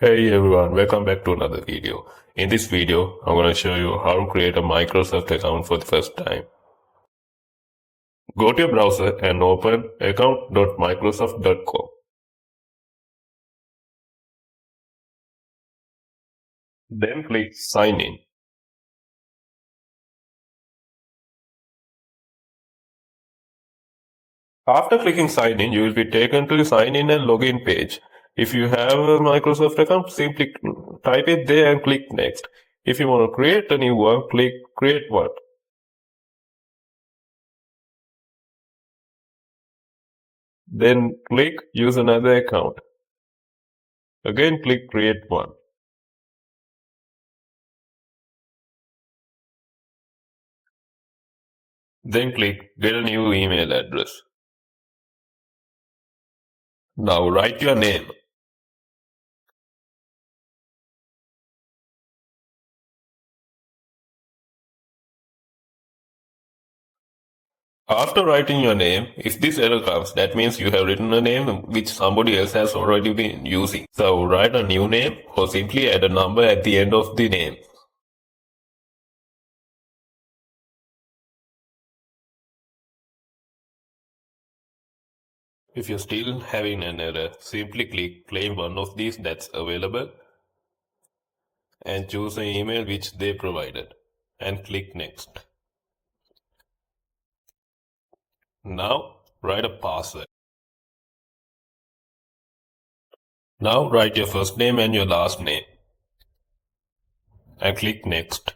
Hey everyone, welcome back to another video. In this video, I'm going to show you how to create a Microsoft account for the first time. Go to your browser and open account.microsoft.com. Then click Sign In. After clicking Sign In, you will be taken to the Sign In and Login page. If you have a Microsoft account, simply type it there and click Next. If you want to create a new one, click Create One. Then click Use Another Account. Again, click Create One. Then click Get a New Email Address. Now write your name. After writing your name, if this error comes, that means you have written a name which somebody else has already been using. So write a new name or simply add a number at the end of the name. If you're still having an error, simply click claim one of these that's available and choose an email which they provided and click next. Now write a password. Now write your first name and your last name and click next.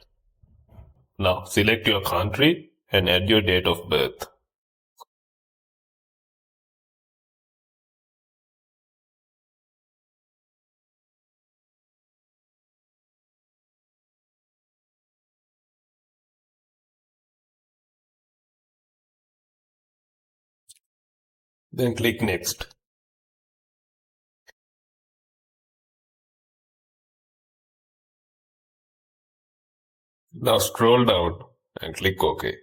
Now select your country and add your date of birth. Then click next. Now scroll down and click OK.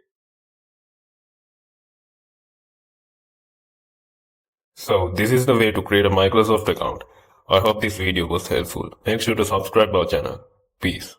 So this is the way to create a Microsoft account. I hope this video was helpful. Make sure to subscribe our channel. Peace.